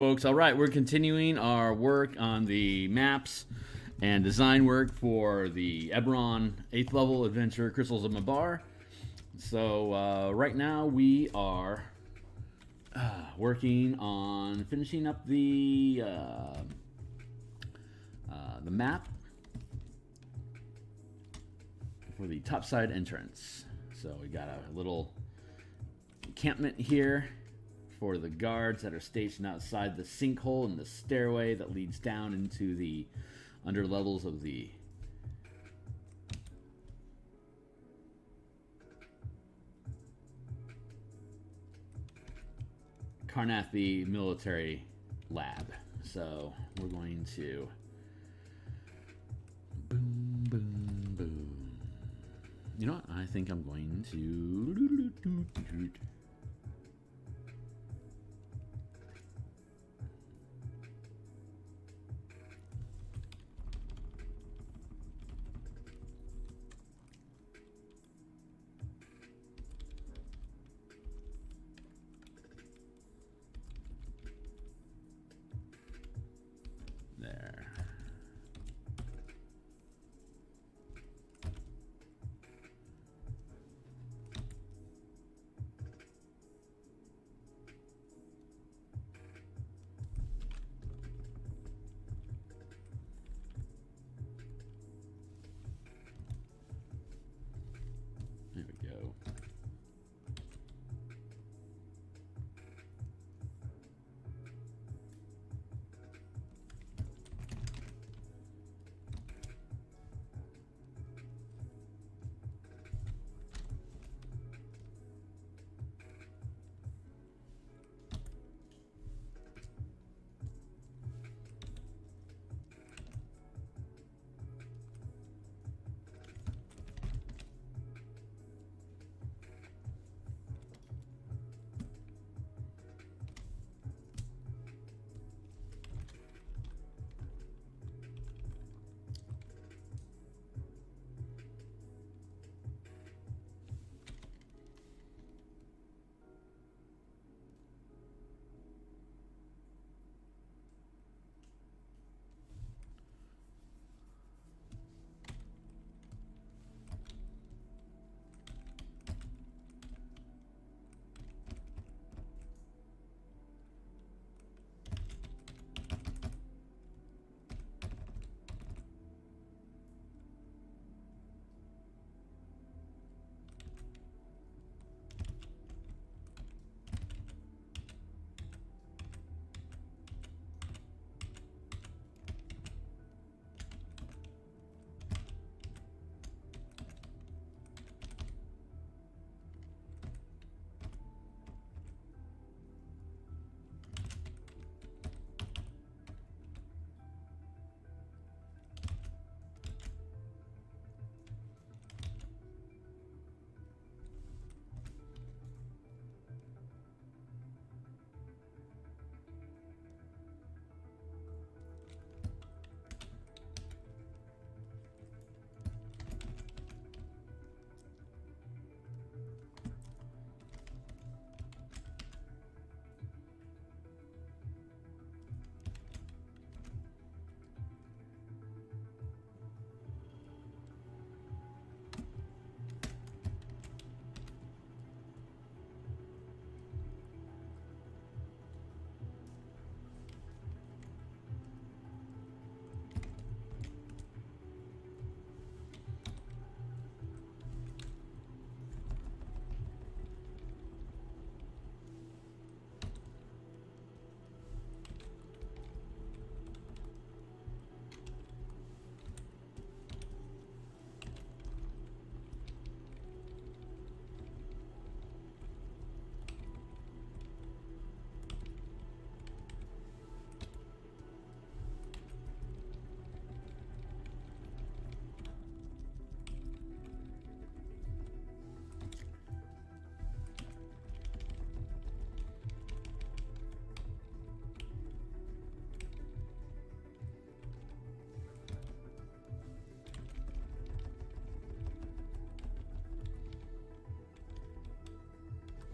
Folks, all right, we're continuing our work on the maps and design work for the Eberron 8th level adventure Crystals of Mabar. So right now we are working on finishing up the map for the Topside entrance. So we got a little encampment here for the guards that are stationed outside the sinkhole and the stairway that leads down into the under levels of the Karnathi military lab. So we're going to boom, boom, boom. You know what? I think I'm going to there. There we go.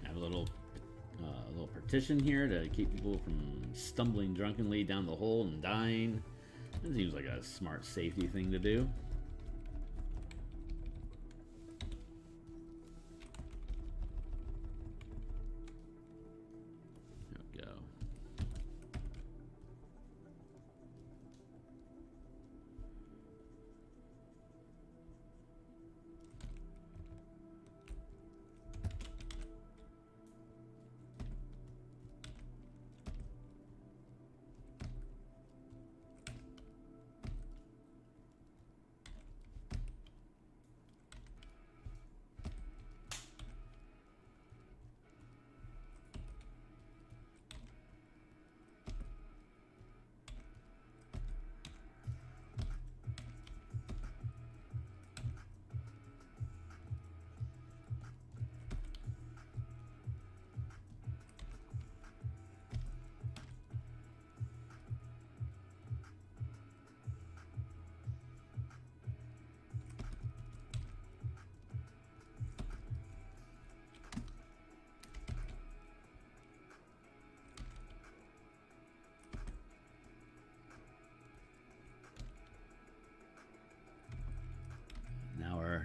Have a little partition here to keep people from stumbling drunkenly down the hole and dying. It seems like a smart safety thing to do.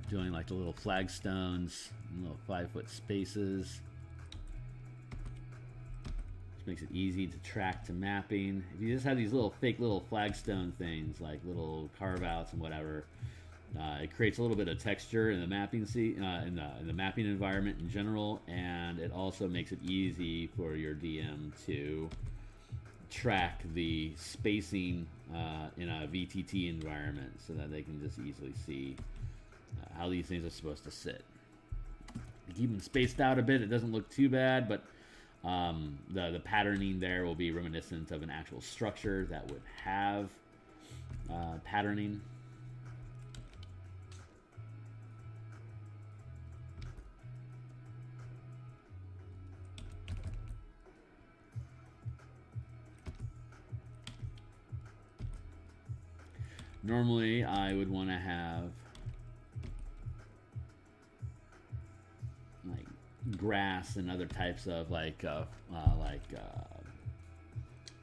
Doing like the little flagstones, little 5-foot spaces, which makes it easy to track to mapping. If you just have these little fake little flagstone things, like little carve outs and whatever, it creates a little bit of texture in the mapping in the mapping environment in general, and it also makes it easy for your DM to track the spacing in a VTT environment, so that they can just easily see how these things are supposed to sit. You keep them spaced out a bit, it doesn't look too bad, but the patterning there will be reminiscent of an actual structure that would have patterning. Normally, I would want to have like grass and other types of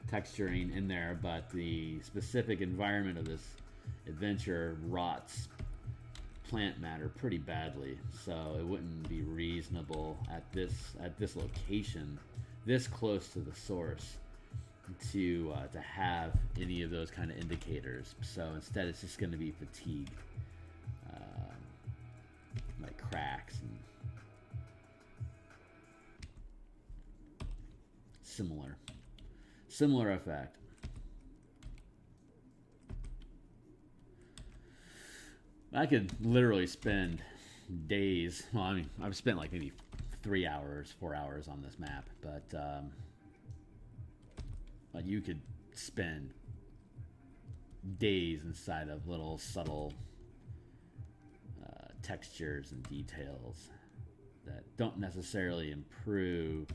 texturing in there, but the specific environment of this adventure rots plant matter pretty badly, so it wouldn't be reasonable at this location, this close to the source, to have any of those kind of indicators. So instead, it's just going to be fatigue, like cracks and similar effect. I could literally spend days. Well, I mean, I've spent like maybe 3 hours, 4 hours on this map, but you could spend days inside of little subtle textures and details that don't necessarily improve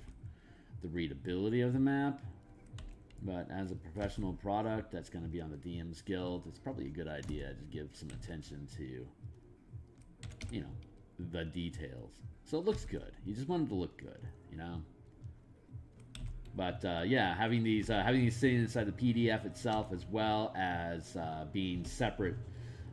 the readability of the map, but as a professional product that's going to be on the DMsGuild, it's probably a good idea to give some attention to, the details. So it looks good. You just want it to look good, But yeah, having these sitting inside the PDF itself, as well as being separate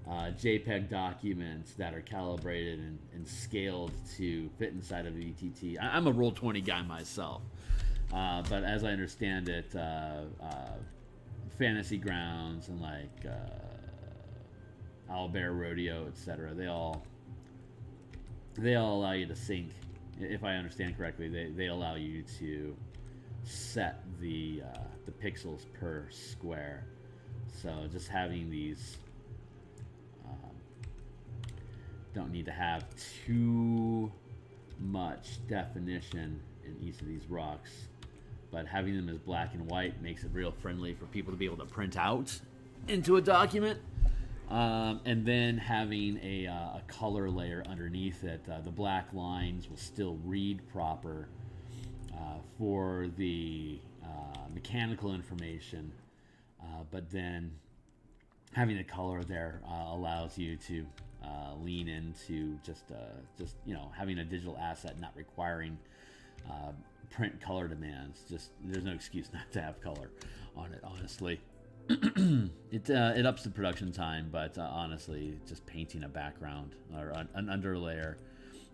JPEG documents that are calibrated and scaled to fit inside of VTT. I'm a Roll20 guy myself, but as I understand it, Fantasy Grounds and like Owlbear Rodeo, etc., they all allow you to sync. If I understand correctly, they allow you to set the pixels per square. So just having these don't need to have too much definition in each of these rocks, but having them as black and white makes it real friendly for people to be able to print out into a document. And then having a color layer underneath it, the black lines will still read proper for the mechanical information, but then having the color there allows you to lean into just having a digital asset, not requiring print color demands. Just there's no excuse not to have color on it, honestly. It ups the production time, but honestly, just painting a background or an underlayer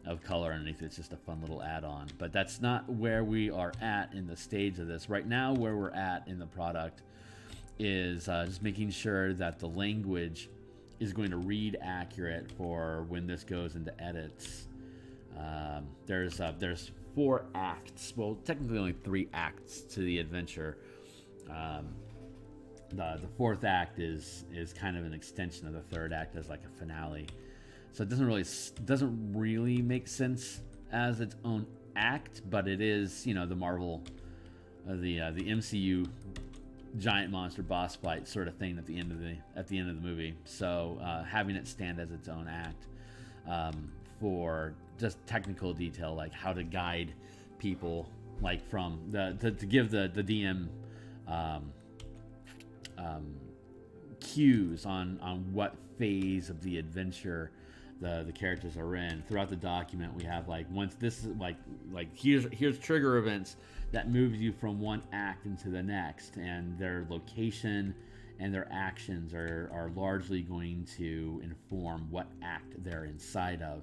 of color underneath it's just a fun little add-on. But that's not where we are at in the stage of this right now. Where we're at in the product is just making sure that the language is going to read accurate for when this goes into edits. There's 4 acts, well, technically only 3 acts to the adventure. The 4th act is kind of an extension of the 3rd act as like a finale. So it doesn't really make sense as its own act, but it is, the Marvel, the MCU giant monster boss fight sort of thing at the end of the movie. So having it stand as its own act for just technical detail, like how to guide people, like from to give the DM cues on what phase of the adventure the characters are in. Throughout the document, we have like, once this is like here's trigger events that moves you from one act into the next, and their location and their actions are largely going to inform what act they're inside of,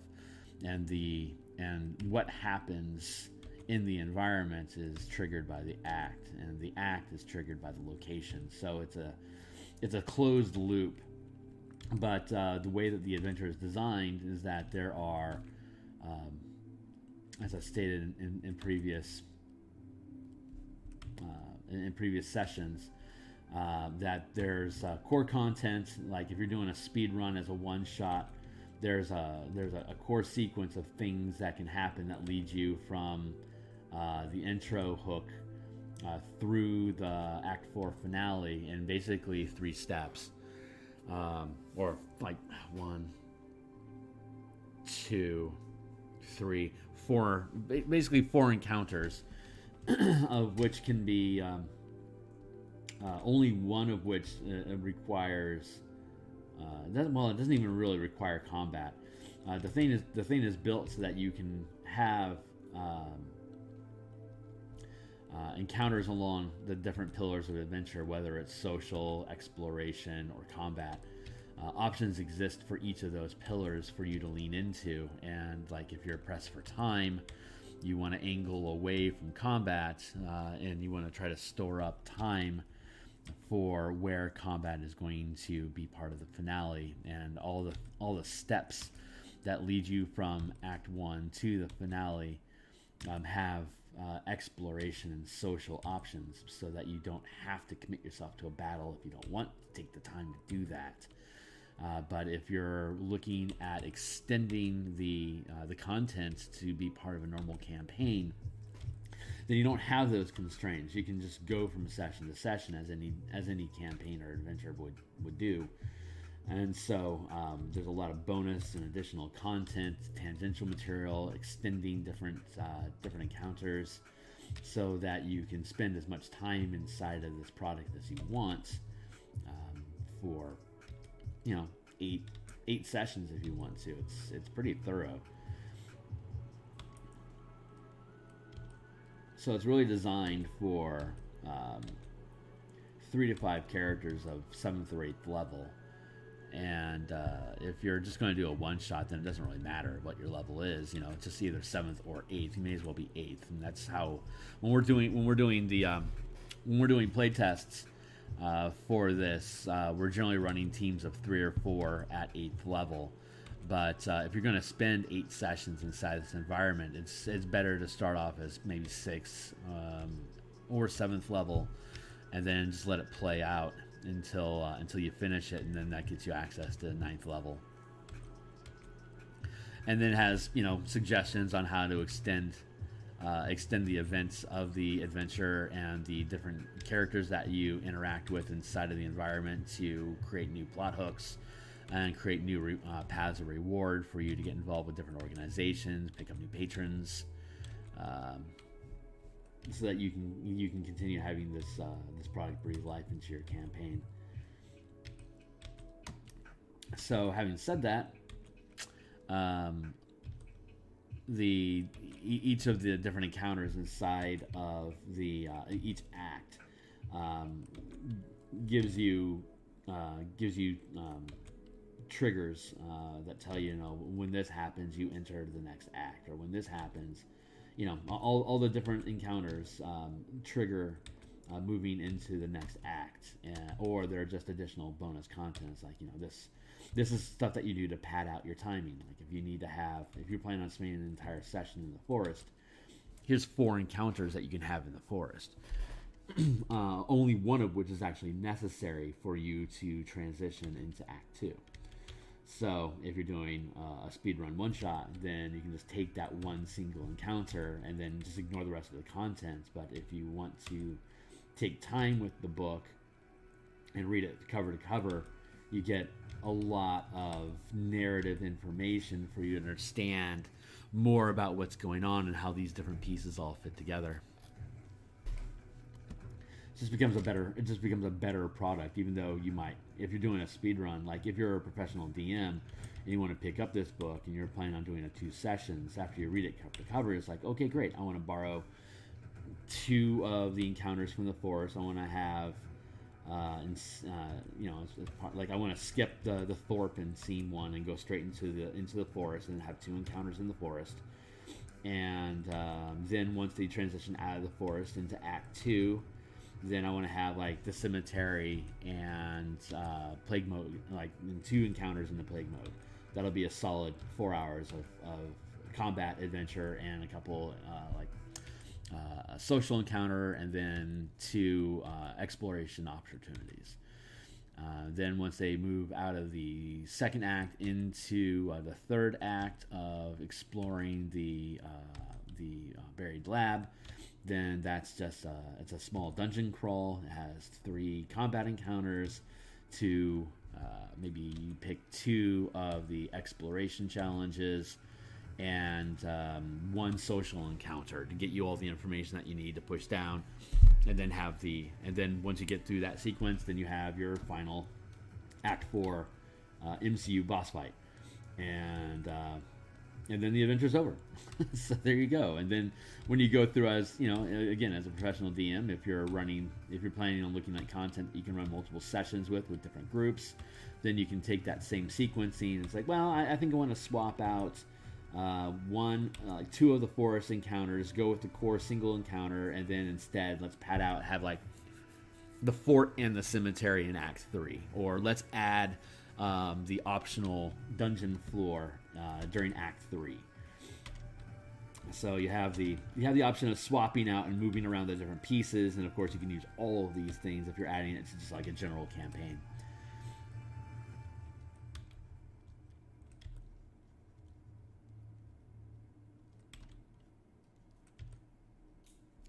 and what happens in the environment is triggered by the act, and the act is triggered by the location. So it's a closed loop. But the way that the adventure is designed is that there are, as I stated in previous sessions, that there's core content. Like if you're doing a speed run as a one shot, there's a core sequence of things that can happen that lead you from the intro hook through the Act 4 finale in basically 3 steps. Or like 1, 2, 3, 4, basically 4 encounters, of which can be only one of which requires. It doesn't even really require combat. The thing is built so that you can have encounters along the different pillars of adventure, whether it's social, exploration, or combat. Options exist for each of those pillars for you to lean into, and like if you're pressed for time, you want to angle away from combat, and you want to try to store up time for where combat is going to be part of the finale, and all the steps that lead you from Act 1 to the finale have exploration and social options, so that you don't have to commit yourself to a battle if you don't want to take the time to do that. But if you're looking at extending the content to be part of a normal campaign, then you don't have those constraints. You can just go from session to session as any campaign or adventure would do. And so there's a lot of bonus and additional content, tangential material, extending different encounters, so that you can spend as much time inside of this product as you want, for 8 sessions if you want to. It's pretty thorough. So it's really designed for 3 to 5 characters of 7th or 8th level. And if you're just going to do a one shot, then it doesn't really matter what your level is. It's just either 7th or 8th. You may as well be 8th, and that's how when we're doing play tests for this, we're generally running teams of 3 or 4 at 8th level. But if you're going to spend 8 sessions inside this environment, it's better to start off as maybe 6th or 7th level, and then just let it play out until you finish it, and then that gets you access to 9th level. And then it has suggestions on how to extend the events of the adventure and the different characters that you interact with inside of the environment to create new plot hooks and create new paths of reward for you to get involved with different organizations, pick up new patrons, so that you can continue having this product breathe life into your campaign. So having said that, each of the different encounters inside of the each act gives you triggers that tell you, when this happens, you enter the next act, or when this happens, all the different encounters trigger moving into the next act, or they're just additional bonus content. It's like, this is stuff that you do to pad out your timing. Like if you're planning on spending an entire session in the forest, here's 4 encounters that you can have in the forest. Only one of which is actually necessary for you to transition into Act 2. So if you're doing a speedrun one-shot, then you can just take that one single encounter and then just ignore the rest of the content. But if you want to take time with the book and read it cover to cover, you get a lot of narrative information for you to understand more about what's going on and how these different pieces all fit together. It just becomes a better product, even though you might, if you're doing a speed run, like if you're a professional DM and you want to pick up this book and you're planning on doing 2 sessions, after you read it cover to cover, it's like, okay, great, I want to borrow 2 of the encounters from the forest. I want to have like I want to skip the Thorpe in scene 1 and go straight into the forest and have 2 encounters in the forest. And then once they transition out of the forest into Act 2, then I want to have like the cemetery and plague mode, like 2 encounters in the plague mode. That'll be a solid 4 hours of combat adventure and a couple a social encounter, and then 2 exploration opportunities. Then once they move out of the second act into the third act of exploring the buried lab, then that's just it's a small dungeon crawl. It has 3 combat encounters, 2 maybe you pick 2 of the exploration challenges, and 1 social encounter to get you all the information that you need to push down, and then once you get through that sequence, then you have your final Act 4 MCU boss fight, and then the adventure's over. So there you go. And then when you go through, as again, as a professional DM, if you're planning on looking at content that you can run multiple sessions with different groups, then you can take that same sequencing. It's like, well, I think I want to swap out 2 of the forest encounters, go with the core single encounter, and then instead let's pad out, have like the fort and the cemetery in Act 3, or let's add the optional dungeon floor during Act 3. So you have the option of swapping out and moving around the different pieces, and of course you can use all of these things if you're adding it to just like a general campaign.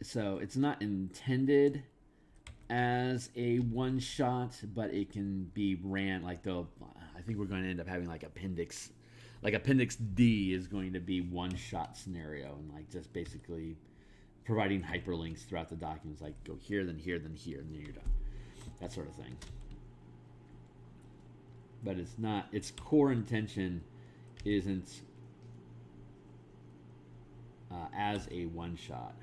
So it's not intended as a one-shot, but it can be ran like I think we're going to end up having like Appendix D is going to be one-shot scenario, and like just basically providing hyperlinks throughout the documents, like go here, then here, then here, and then you're done. That sort of thing. But it's not, its core intention isn't as a one-shot.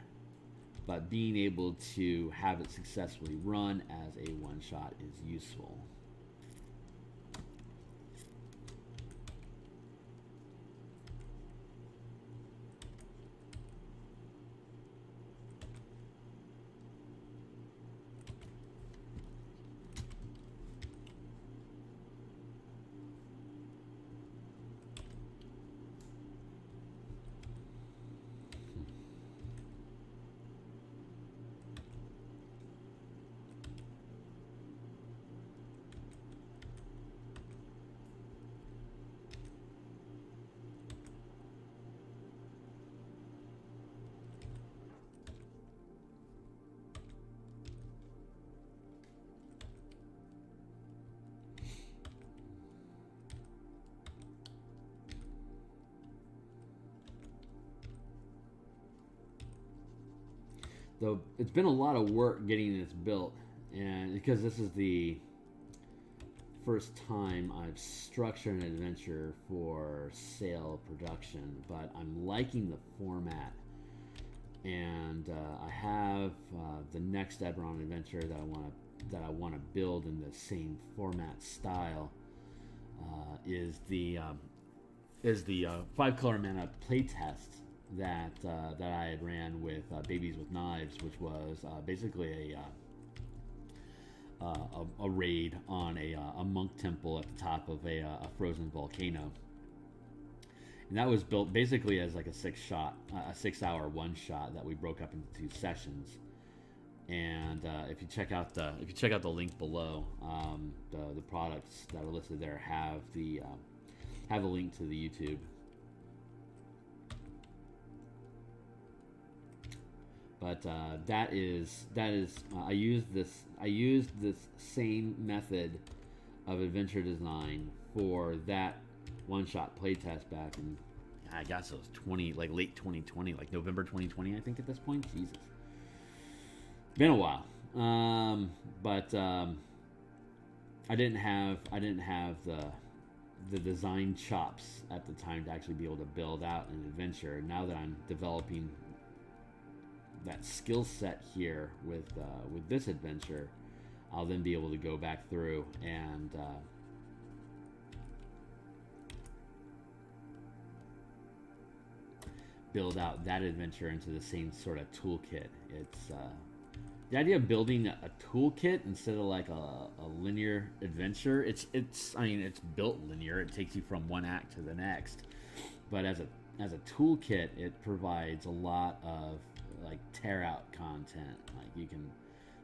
But being able to have it successfully run as a one-shot is useful. Though it's been a lot of work getting this built, and because this is the first time I've structured an adventure for sale production, but I'm liking the format. And I have the next Eberron adventure that I want to build in the same format style. Is the 5-color mana playtest that I had ran with Babies with Knives, which was basically a raid on a monk temple at the top of a frozen volcano. And that was built basically as like a 6-hour one-shot that we broke up into 2 sessions. And if you check out the link below, the products that are listed there have a link to the YouTube. But that is I used this same method of adventure design for that one-shot playtest back in, I guess it was late 2020, like November 2020, I think at this point. Jesus, been a while. But I didn't have the design chops at the time to actually be able to build out an adventure. Now that I'm developing that skill set here with this adventure, I'll then be able to go back through and build out that adventure into the same sort of toolkit. It's the idea of building a toolkit instead of like a linear adventure. It's built linear. It takes you from one act to the next. But as a toolkit, it provides a lot of like tear out content. Like you can,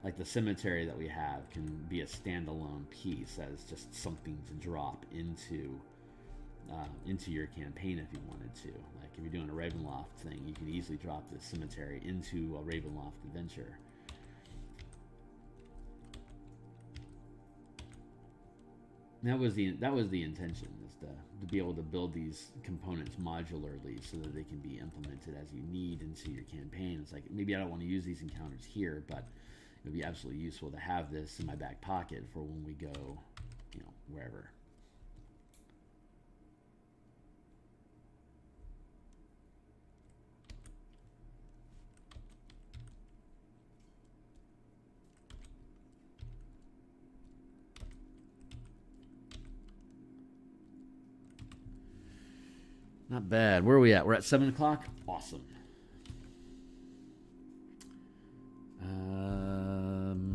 like the cemetery that we have can be a standalone piece as just something to drop into your campaign if you wanted to. Like if you're doing a Ravenloft thing, you can easily drop the cemetery into a Ravenloft adventure. That was the intention, is to be able to build these components modularly so that they can be implemented as you need into your campaign. It's like, maybe I don't want to use these encounters here, but it would be absolutely useful to have this in my back pocket for when we go, wherever. Not bad. Where are we at? We're at 7 o'clock? Awesome.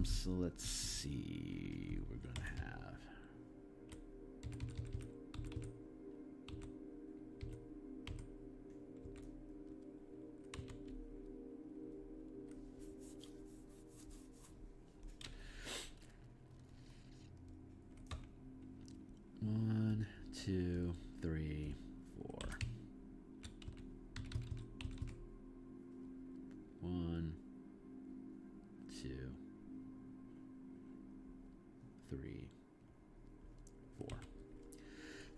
So let's see. We're going to have... One, two, three, four. 1, 2, 3, 4.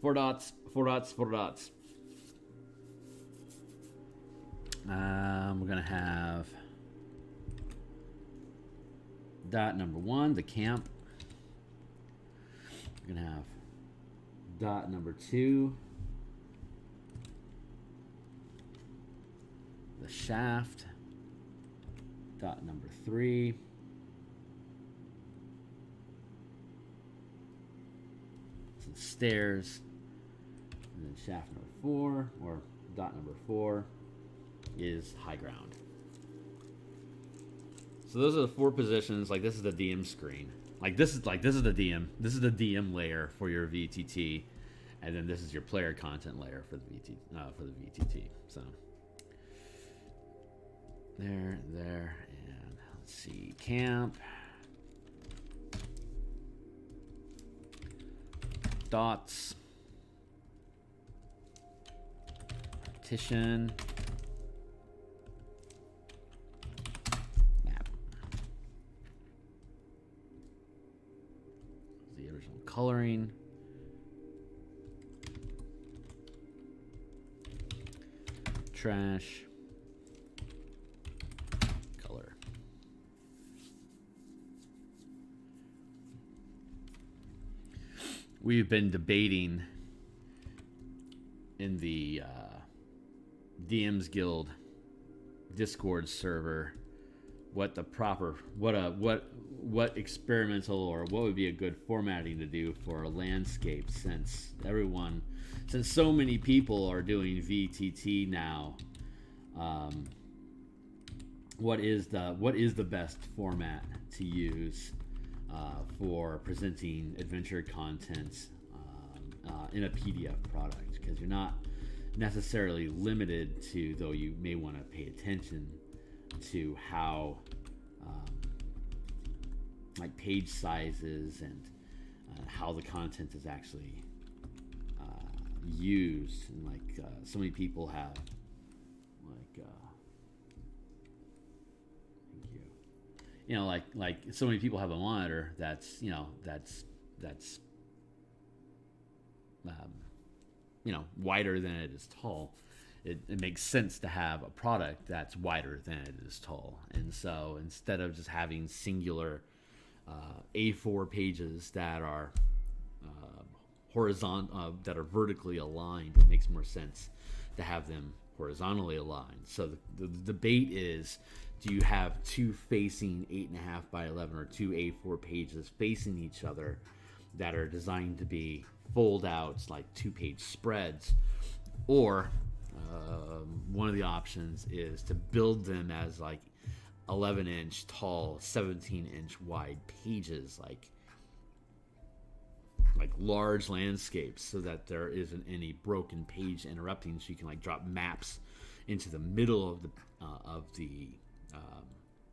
4 dots, 4 dots, 4 dots. We're going to have dot number 1, the camp. We're going to have dot number 2, the shaft. Dot number 3, some stairs, and then shaft number 4, or dot number 4, is high ground. So those are the 4 positions. Like, this is the DM screen. This is the DM layer for your VTT, and then this is your player content layer for the VTT. So there, and let's see, camp, dots, partition, map. The original coloring. Trash. Color. we've been debating in the DMsGuild Discord server what the proper what experimental or what would be a good formatting to do for a landscape, since so many people are doing VTT now. What is the best format to use for presenting adventure content in a PDF product? Because you're not necessarily limited to, though you may want to pay attention to how like page sizes and how the content is actually used. And like so many people have like like so many people have a monitor that's wider than it is tall. It makes sense to have a product that's wider than it is tall. And so instead of just having singular A4 pages that are horizontal, that are vertically aligned, it makes more sense to have them horizontally aligned. So the debate is, do you have two facing 8.5 by 11 or two A4 pages facing each other that are designed to be fold outs, like 2-page spreads, or one of the options is to build them as like 11-inch tall, 17-inch wide pages, like large landscapes, so that there isn't any broken page interrupting, so you can like drop maps into the middle of the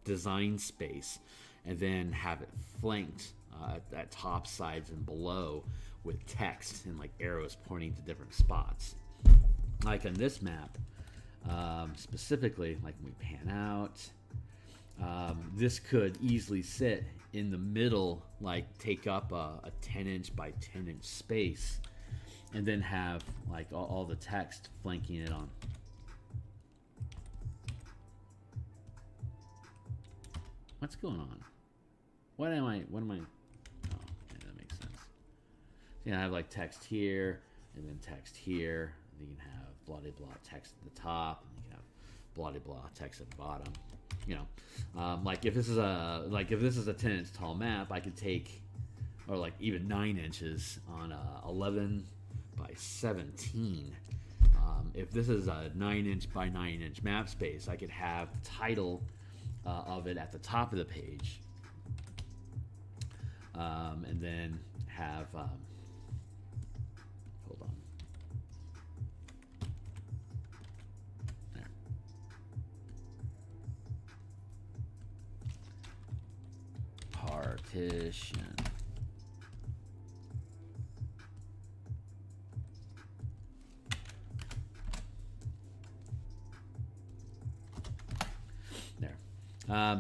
design space, and then have it flanked at top, sides, and below with text and like arrows pointing to different spots. Like on this map, specifically, like when we pan out, this could easily sit in the middle, like take up a 10-inch by 10-inch space, and then have like all the text flanking it on. What's going on? What am I? Oh, okay, that makes sense. So, I have like text here, and then text here. And you can have blah blah blah text at the top, and you can have blah blah blah text at the bottom. Like if this is a 10-inch tall map, I could take, or like even 9 inches on a 11 by 17. If this is a 9-inch by 9-inch map space, I could have the title of it at the top of the page, and then have hold on there. Partition.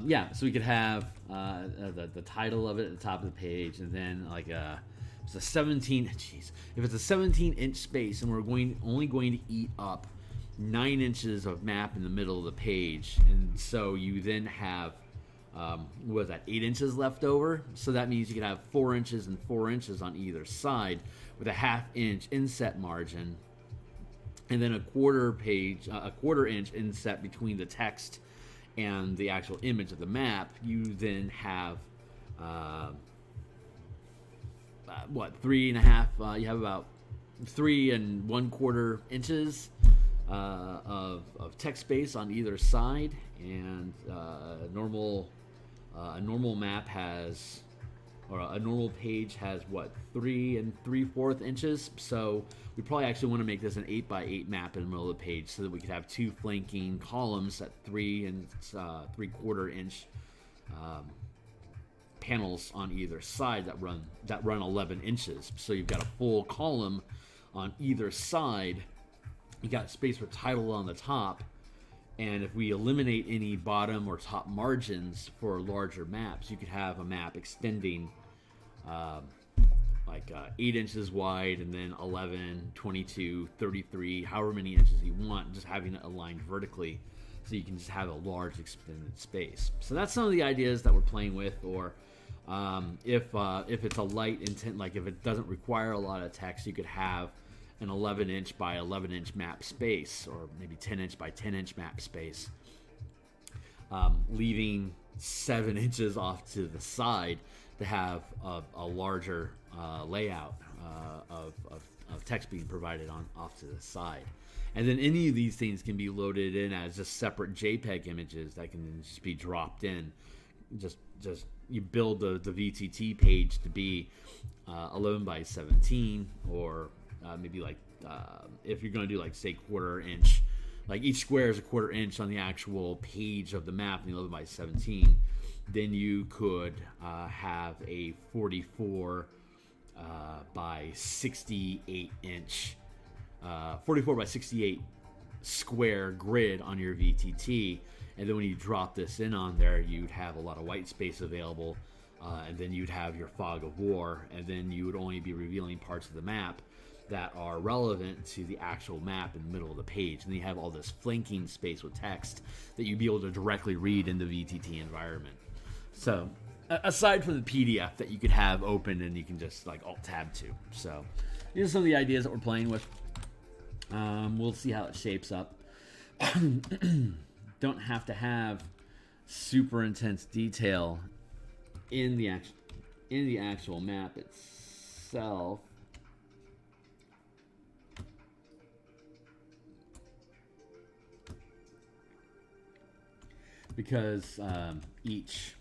Yeah, so we could have the title of it at the top of the page, and then like it's a 17. Jeez, if it's a 17-inch space, and we're only going to eat up 9 inches of map in the middle of the page, and so you then have 8 inches left over. So that means you could have 4 inches and 4 inches on either side, with a 1/2 inch inset margin, and then a quarter inch inset between the text and the actual image of the map. You then have 3.5. You have about 3 1/4 inches of text space on either side, and a normal map has, or a normal page has 3 3/4 inches. So we probably actually want to make this an 8 by 8 map in the middle of the page, so that we could have 2 flanking columns at 3 3/4 inch panels on either side that run 11 inches. So you've got a full column on either side. You got space for title on the top, and if we eliminate any bottom or top margins for larger maps, you could have a map extending 8 inches wide, and then 11, 22, 33, however many inches you want, just having it aligned vertically, so you can just have a large extended space. So that's some of the ideas that we're playing with, or If it's a light intent, like if it doesn't require a lot of text, you could have an 11-inch by 11-inch map space, or maybe 10-inch by 10-inch map space, leaving 7 inches off to the side to have a larger layout of text being provided on off to the side. And then any of these things can be loaded in as just separate JPEG images that can just be dropped in. Just you build the VTT page to be 11 by 17, or maybe like if you're going to do like say 1/4 inch, like each square is a 1/4 inch on the actual page of the map in 11 by 17, then you could have a 44 by 68 inch 44 by 68 square grid on your VTT, and then when you drop this in on there, you'd have a lot of white space available, and then you'd have your fog of war, and then you would only be revealing parts of the map that are relevant to the actual map in the middle of the page, and then you have all this flanking space with text that you'd be able to directly read in the VTT environment. So aside from the PDF that you could have open and you can just like Alt-Tab to. So these are some of the ideas that we're playing with. We'll see how it shapes up. Don't have to have super intense detail in the actual map itself. Because each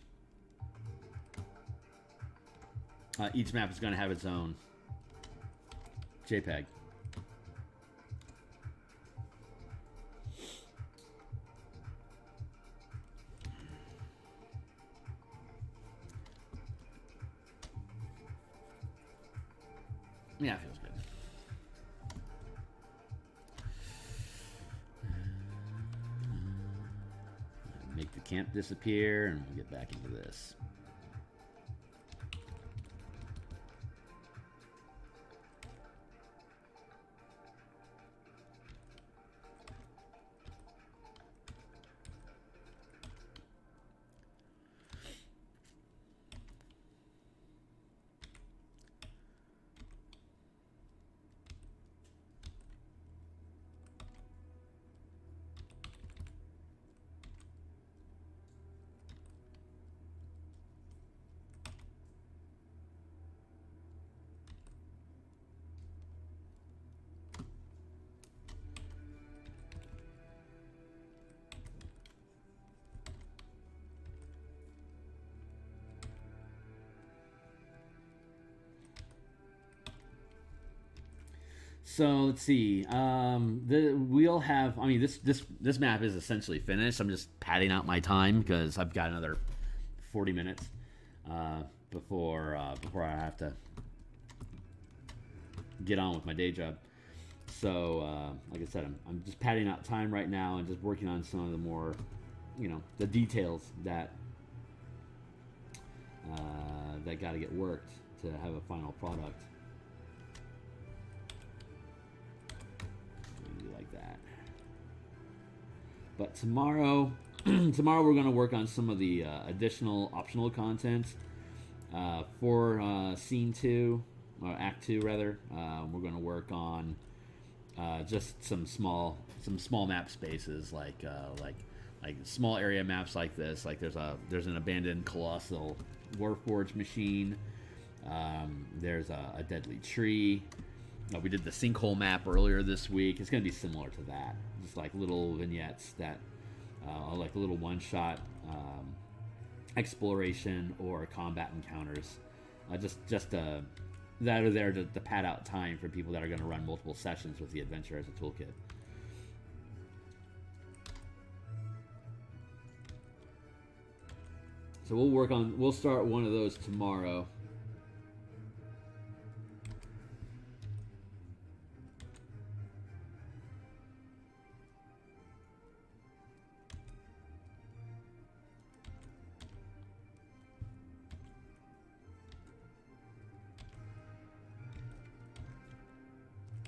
map is going to have its own JPEG. Yeah, it feels good. Make the camp disappear, and we'll get back into this. So let's see. We'll have. I mean, this map is essentially finished. I'm just padding out my time because I've got another 40 minutes before I have to get on with my day job. So like I said, I'm just padding out time right now and just working on some of the more, the details that that got to get worked to have a final product. But tomorrow we're going to work on some of the additional optional content for Scene 2, or Act 2 rather. We're going to work on just some small map spaces, like small area maps like this. Like there's an abandoned colossal Warforged machine. There's a deadly tree. We did the sinkhole map earlier this week. It's going to be similar to that. Just like little vignettes that are like little one-shot exploration or combat encounters. Just that are there to pad out time for people that are going to run multiple sessions with the adventure as a toolkit. So we'll start one of those tomorrow.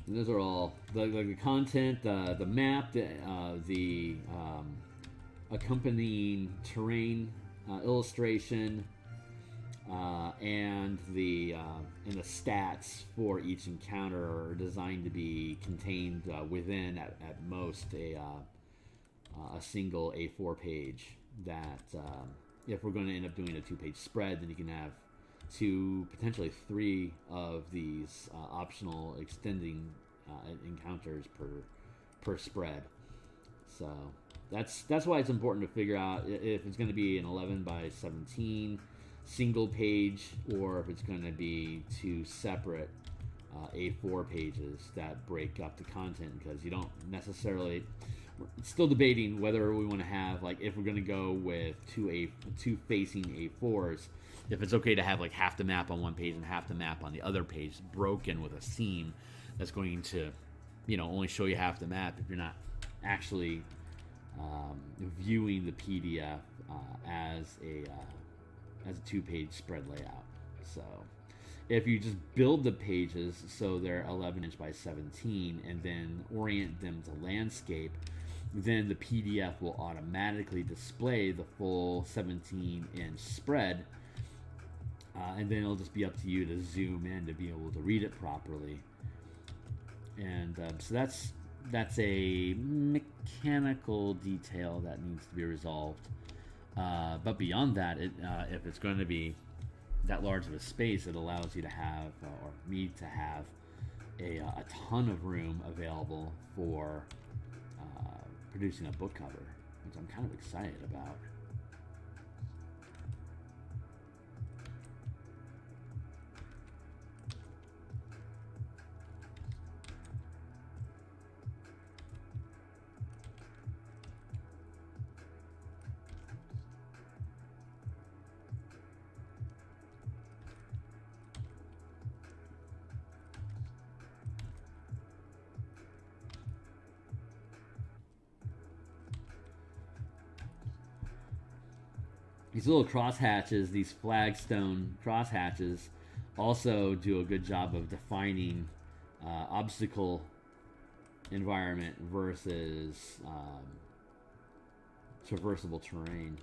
And those are all the content, the map, the accompanying terrain illustration, and the stats for each encounter are designed to be contained within at most a single A4 page. That if we're going to end up doing a 2-page spread, then you can have 2, potentially 3 of these optional extending encounters per spread. So that's why it's important to figure out if it's going to be an 11 by 17 single page, or if it's going to be 2 separate A4 pages that break up the content, because you don't necessarily. We're still debating whether we want to have, like, if we're going to go with 2 facing A4s, if it's okay to have like half the map on one page and half the map on the other page broken with a seam that's going to, only show you half the map if you're not actually viewing the PDF as a 2-page spread layout. So if you just build the pages so they're 11 inch by 17 and then orient them to landscape, then the PDF will automatically display the full 17-inch spread, and then it'll just be up to you to zoom in to be able to read it properly. And so that's a mechanical detail that needs to be resolved. But beyond that, if it's going to be that large of a space, it allows you to have, or me to have, a ton of room available for producing a book cover, which I'm kind of excited about. These little crosshatches, these flagstone crosshatches, also do a good job of defining obstacle environment versus traversable terrain.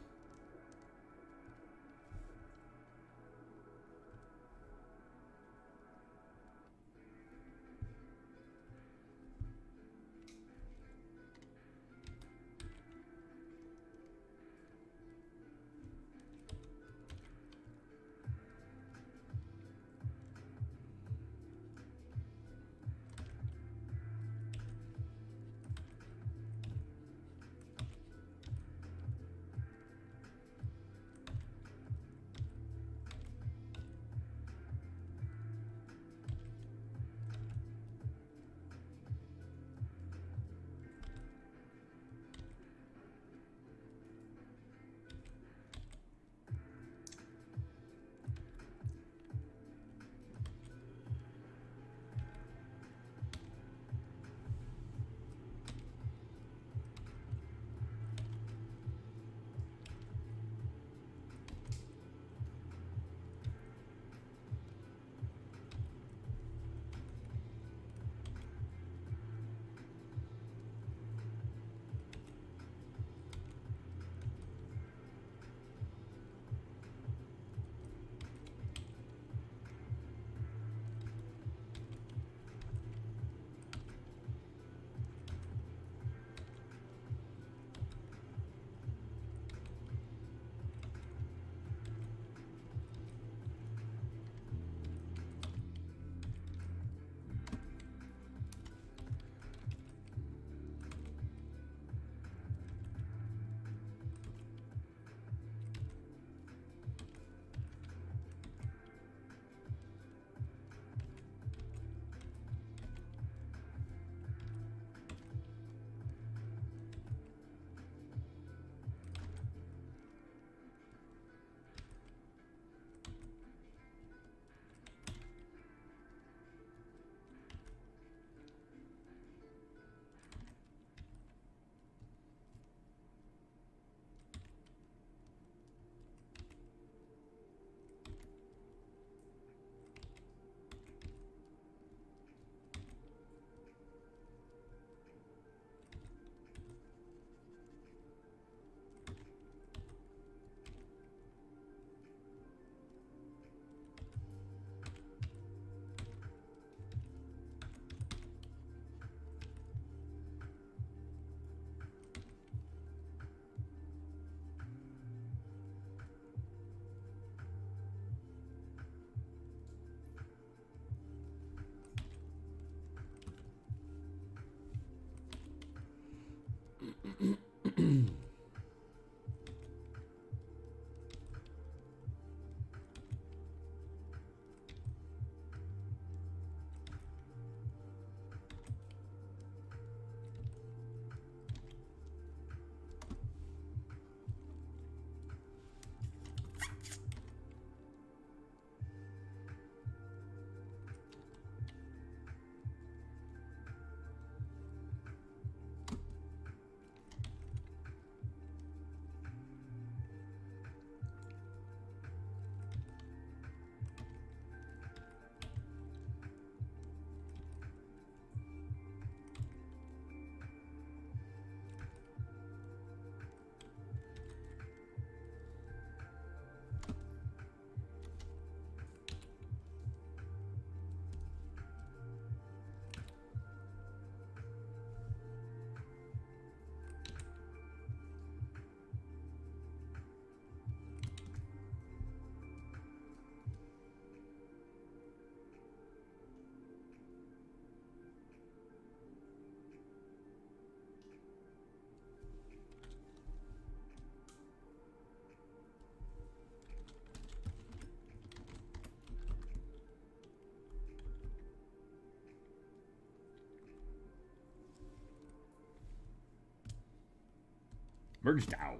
Merge down.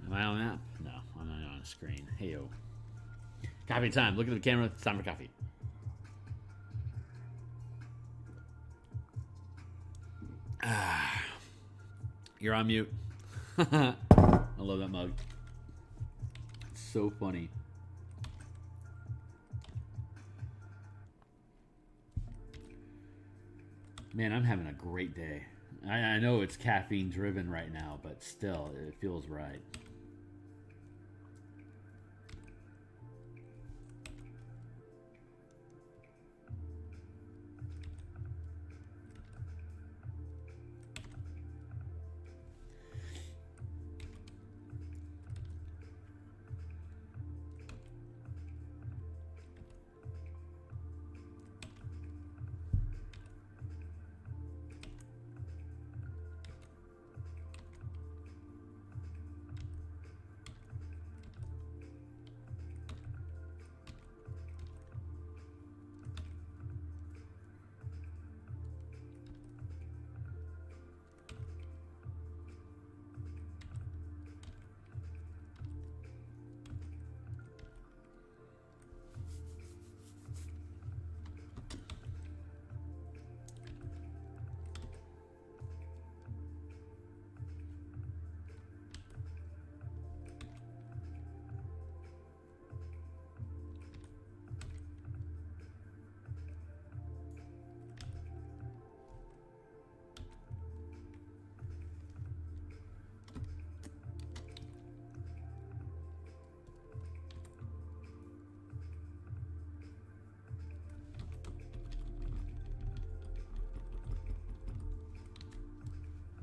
Am I on that? No, I'm not on a screen. Hey yo. Coffee time. Look at the camera. It's time for coffee. You're on mute. I love that mug. It's so funny. Man, I'm having a great day. I know it's caffeine driven right now, but still, it feels right.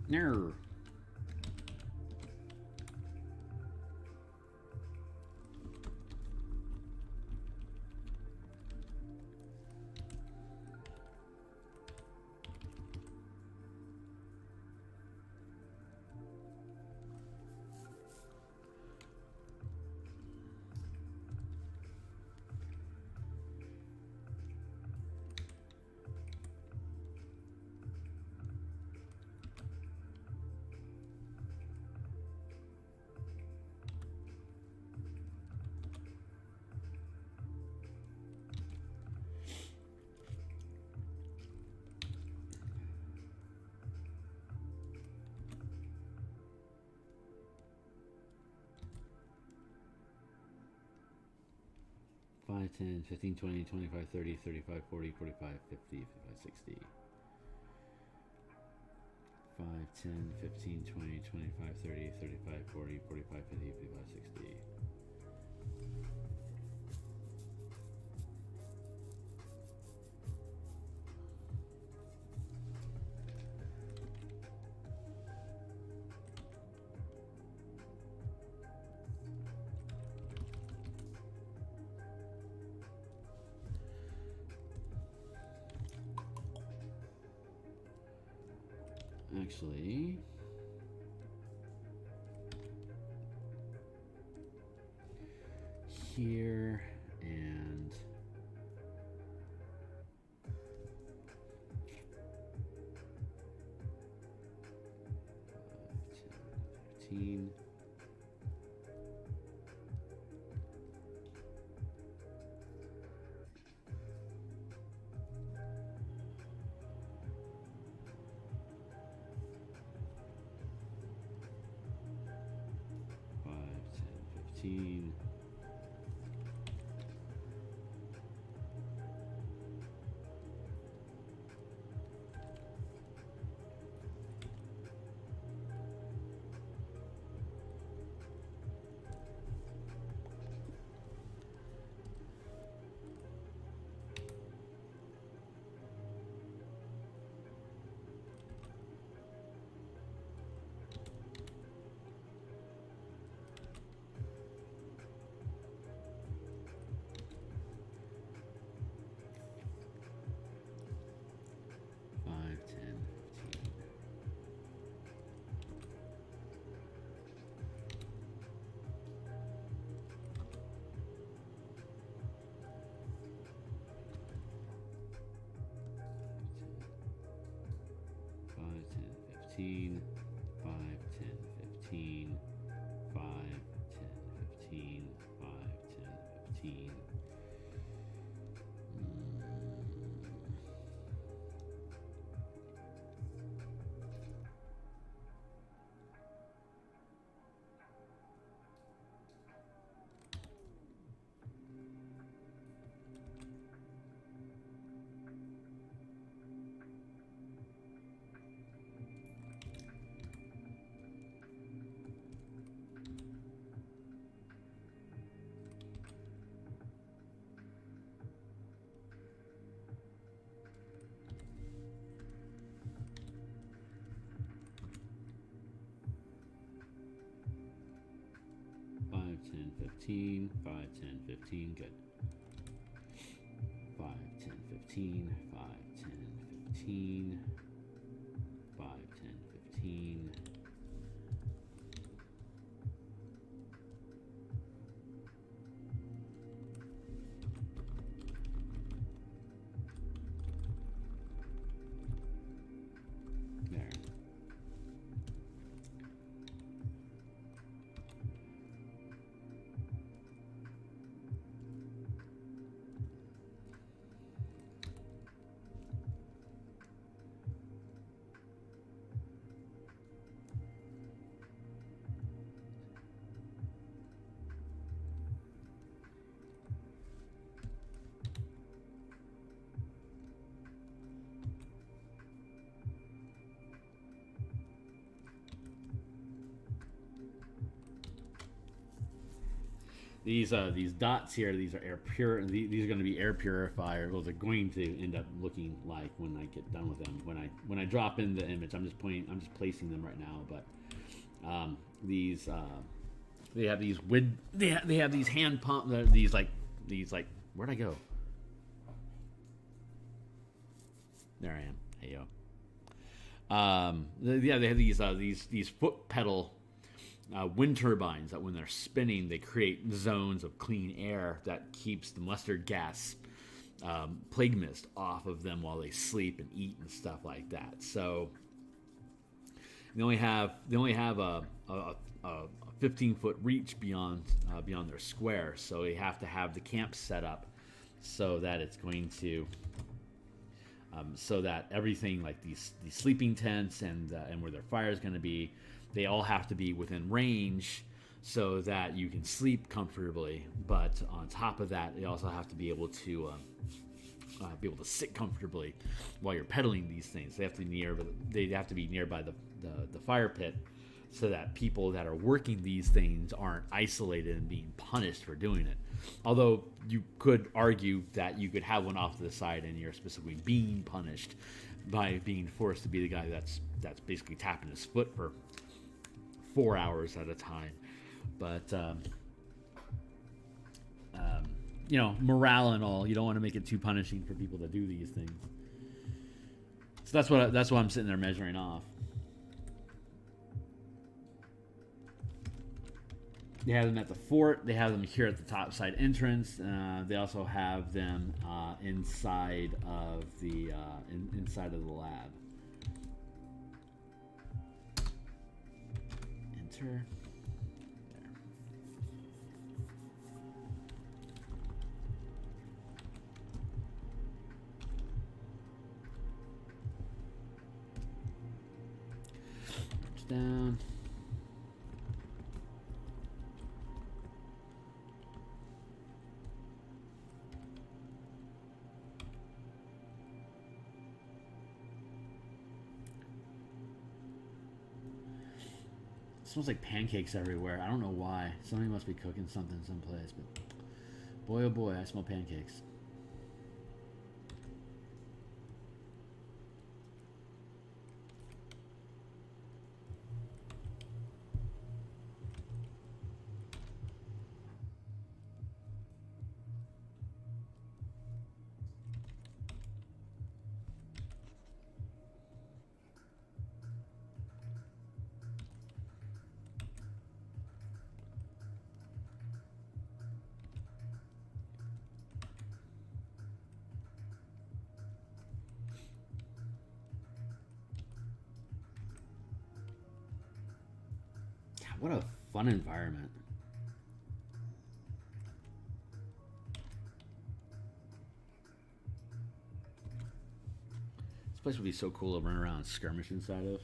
No. 5, 10, 15, 20, 25, 30, 35, 40, 45, 50, 55, 60. 5, 10, 15, 20, 25, 30, 35, 40, 45, 50, 55, 60. Actually, here and 15. 15. Fifteen, 5, 10, 15, 5, 10, 15, 5, 10, 15. 15, 5, 10, 15, good. 5, 10, 15, 5, 10, 15, 5, 10, 15. There. These dots here, these are air pure. These are going to be air purifiers. Well, they're going to end up looking like when I get done with them. When I drop in the image, I'm just placing them right now. But these they have these they have these hand pump these like where'd I go? There I am. Hey yo. Yeah, they have these foot pedal. Wind turbines that when they're spinning, they create zones of clean air that keeps the mustard gas, plague mist off of them while they sleep and eat and stuff like that. So they only have a 15-foot reach beyond their square. So they have to have the camp set up so that it's going to so that everything like these sleeping tents and where their fire is going to be. They all have to be within range so that you can sleep comfortably. But on top of that, you also have to be able to sit comfortably while you're pedaling these things. They have to be nearby the fire pit, so that people that are working these things aren't isolated and being punished for doing it. Although you could argue that you could have one off to the side and you're specifically being punished by being forced to be the guy that's basically tapping his foot for 4 hours at a time. But you know, morale and all, you don't want to make it too punishing for people to do these things. So that's what I'm sitting there measuring off. They have them at the fort. They have them here at the Topside entrance. They also have them inside of the lab. Enter. There. March down. It smells like pancakes everywhere. I don't know why. Somebody must be cooking something someplace, but boy, oh boy, I smell pancakes. What a fun environment. This place would be so cool to run around and skirmish inside of.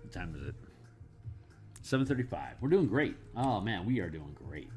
What time is it? 7:35. We're doing great. Oh man, we are doing great.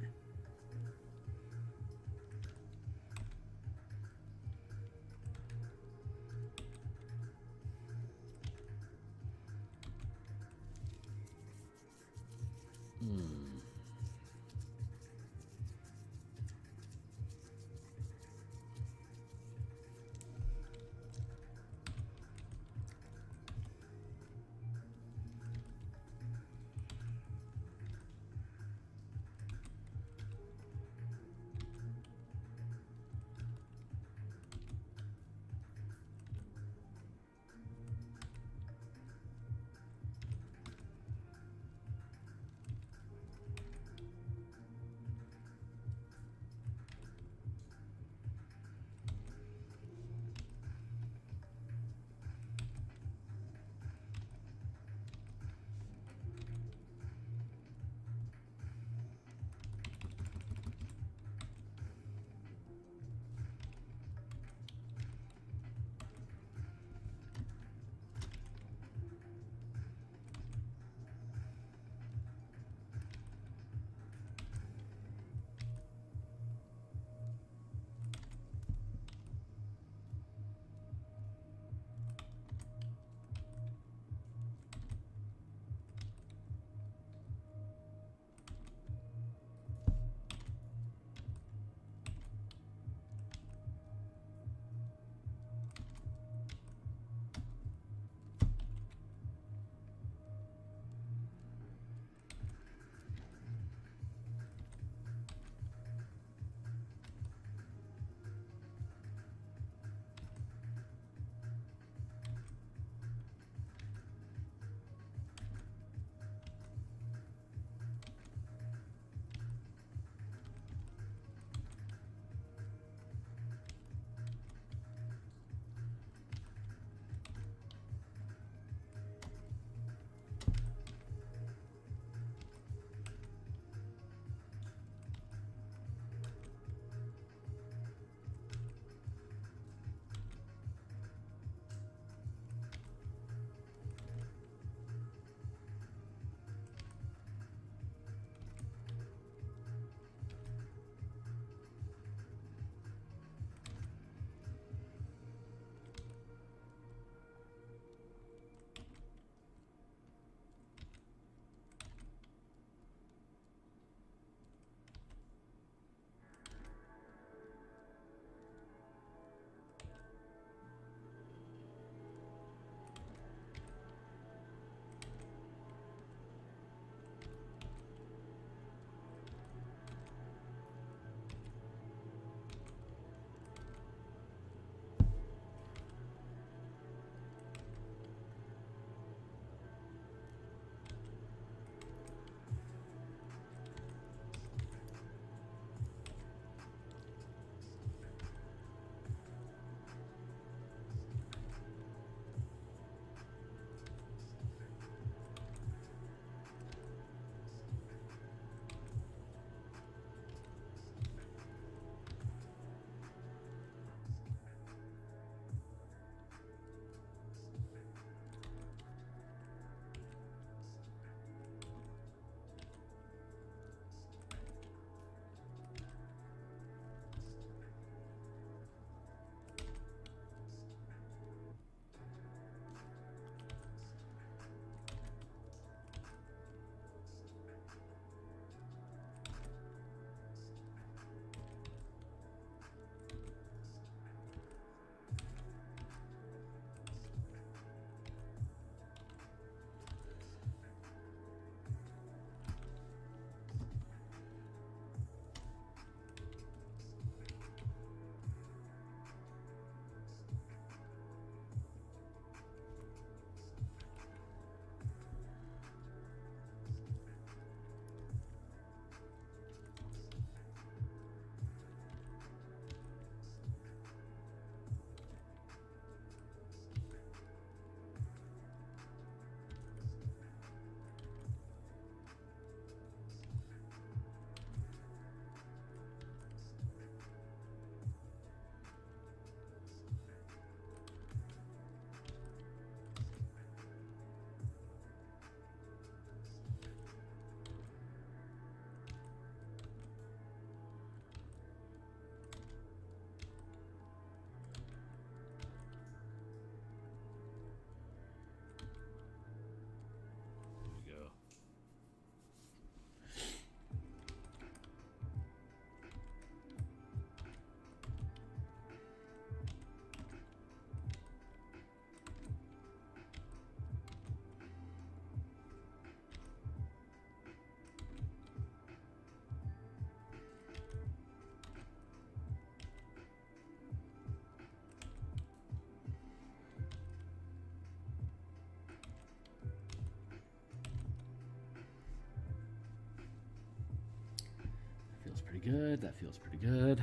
pretty good. That feels pretty good.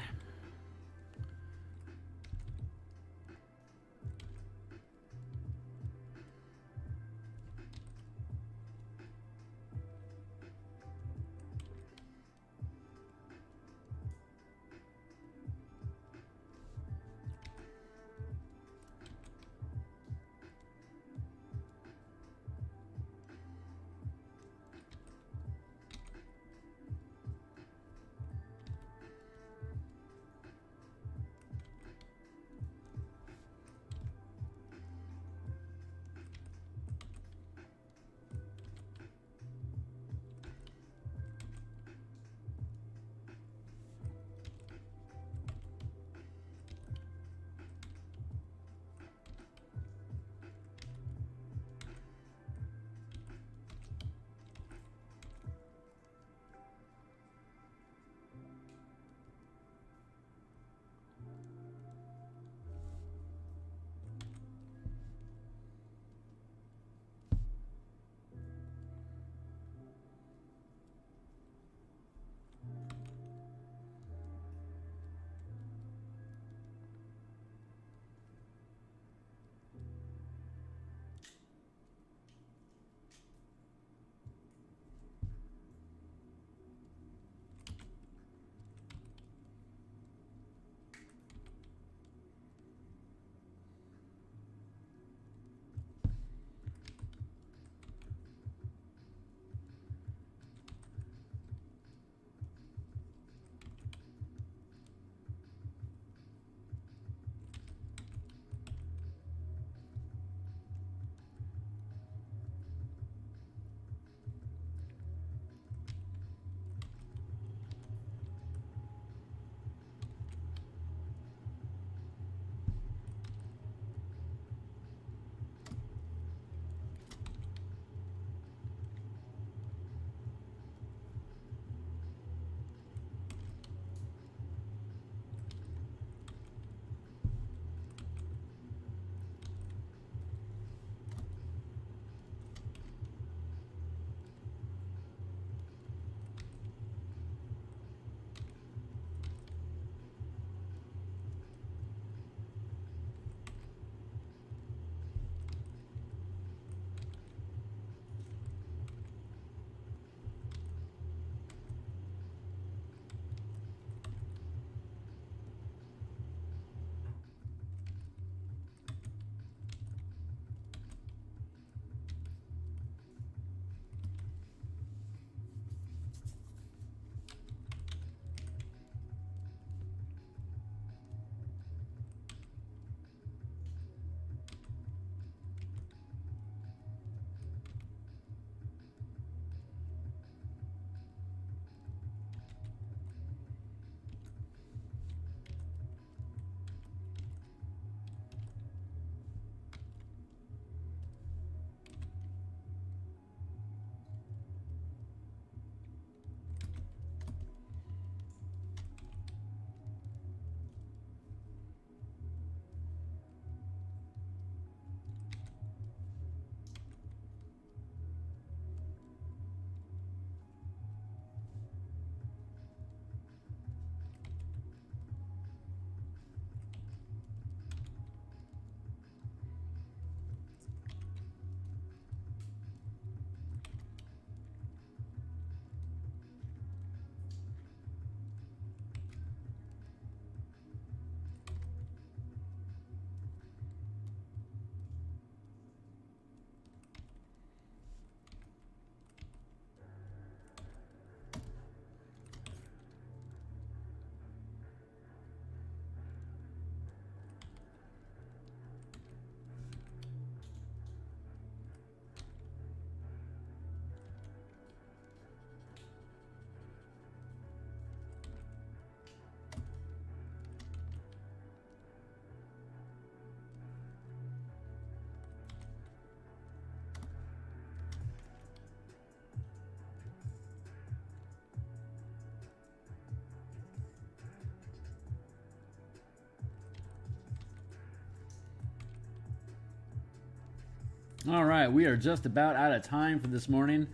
All right, we are just about out of time for this morning.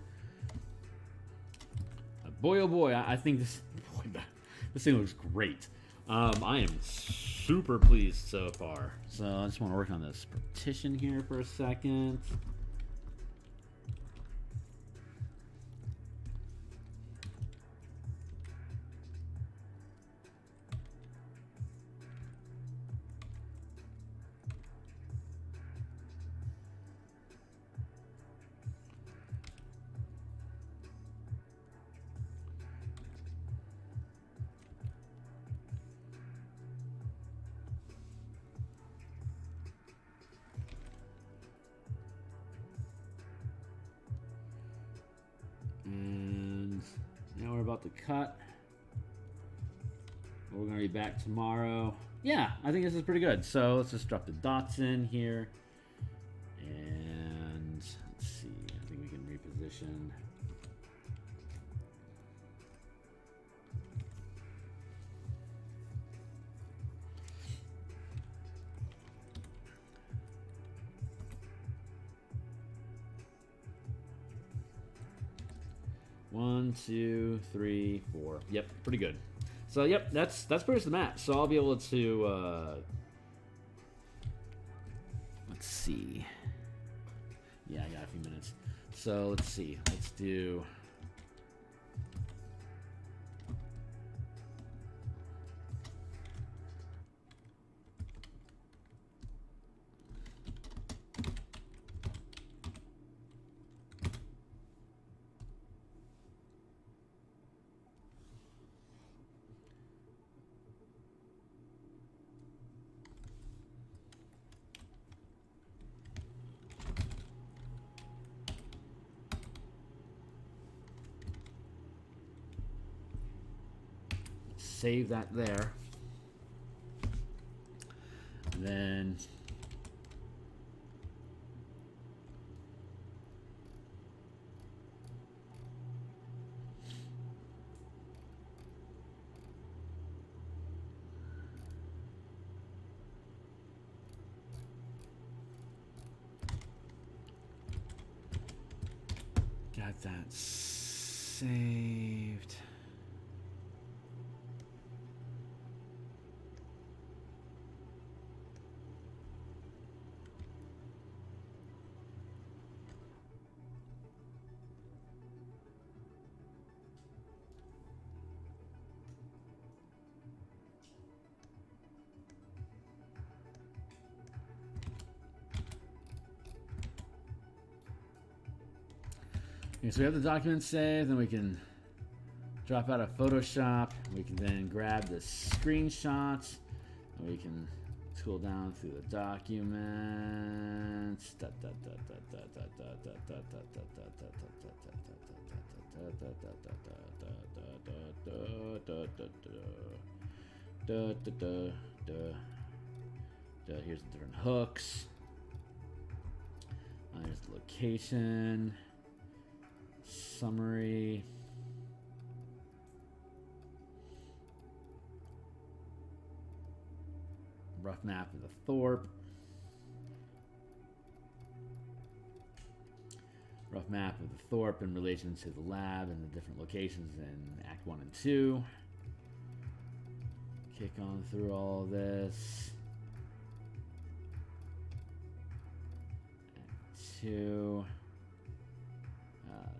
Boy, oh boy, I think this... This thing looks great. I am super pleased so far. So I just want to work on this partition here for a second. And now we're about to cut. We're going to be back tomorrow. Yeah, I think this is pretty good. So let's just drop the dots in here. And let's see. I think we can reposition. One, two, three, four. Yep, pretty good. So yep, that's pretty much the map. So I'll be able to let's see. Yeah, I got a few minutes. So let's see. Let's do save that there. And then got that saved. Okay, so we have the document saved, then we can drop out of Photoshop. We can then grab the screenshots, and we can scroll down through the documents. Here's the different hooks. Here's the location. Summary. Rough map of the Thorpe. Rough map of the Thorpe in relation to the lab and the different locations in Act 1 and 2. Kick on through all of this. Act 2.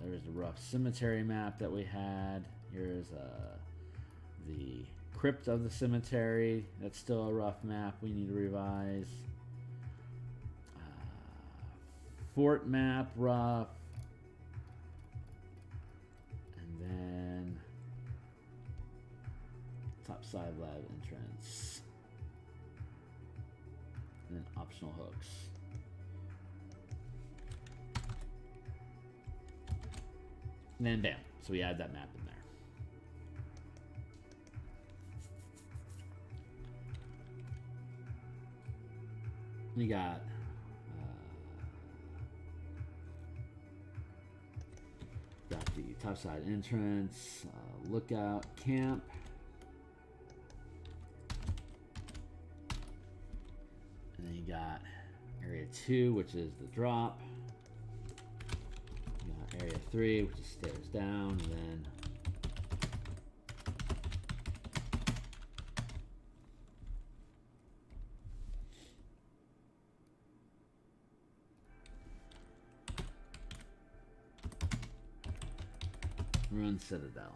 There's the rough cemetery map that we had. Here's the crypt of the cemetery. That's still a rough map we need to revise. Fort map, rough. And then Topside lab entrance. And then optional hooks. And then bam, so we add that map in there. We got the Topside entrance, lookout, camp. And then you got area 2, which is the drop. Area 3, which is stairs down, and then Ruined Citadel.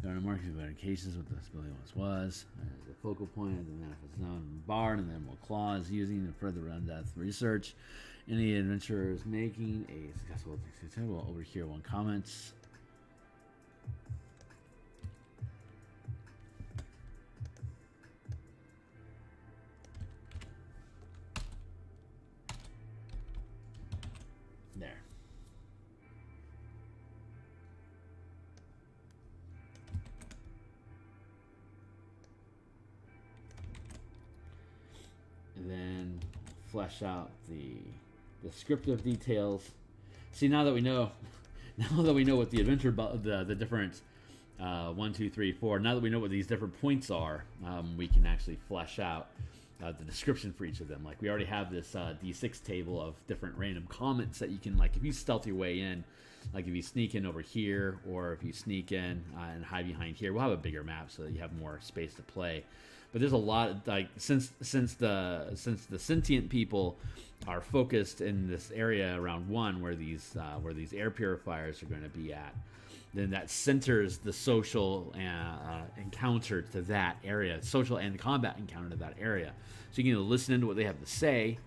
There are no markings of indications what this Billiion was. There's the focal point of the manifest zone Mabar, and then Claw is using to further in-depth research. Any adventurers making a successful will overhear one comments. There. And then flesh out the descriptive details. See, now that we know what the adventure, the different 1, 2, 3, 4. Now that we know what these different points are, we can actually flesh out the description for each of them. Like we already have this D6 table of different random comments that you can, like, if you stealth your way in, like if you sneak in over here, or if you sneak in and hide behind here, we'll have a bigger map so that you have more space to play. But there's a lot, like, since the sentient people are focused in this area around 1 where these air purifiers are going to be at, then that centers the social encounter to that area, social and combat encounter to that area. So you can listen into what they have to say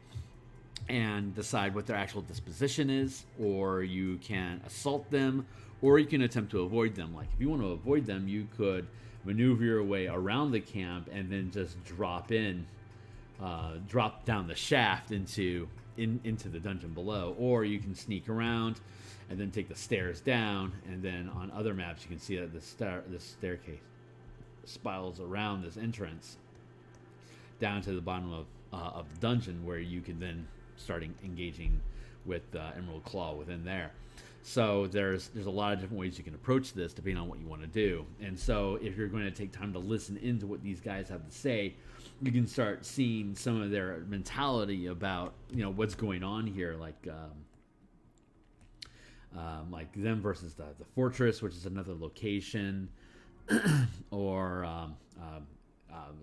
and decide what their actual disposition is, or you can assault them, or you can attempt to avoid them. Like if you want to avoid them, you could maneuver your way around the camp and then just drop down the shaft into the dungeon below, or you can sneak around and then take the stairs down, and then on other maps you can see that this staircase spirals around this entrance down to the bottom of the dungeon, where you can then start engaging with Emerald Claw within there. So there's a lot of different ways you can approach this depending on what you want to do. And so if you're going to take time to listen into what these guys have to say, you can start seeing some of their mentality about, what's going on here, like them versus the fortress, which is another location, or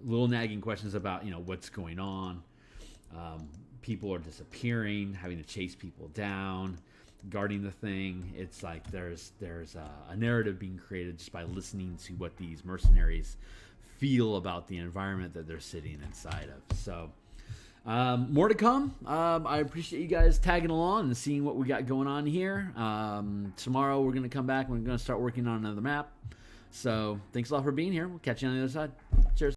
little nagging questions about what's going on. People are disappearing, having to chase people down, guarding the thing. It's like there's a narrative being created just by listening to what these mercenaries feel about the environment that they're sitting inside of. So more to come. I appreciate you guys tagging along and seeing what we got going on here. Tomorrow we're going to come back and we're going to start working on another map. So thanks a lot for being here. We'll catch you on the other side. Cheers.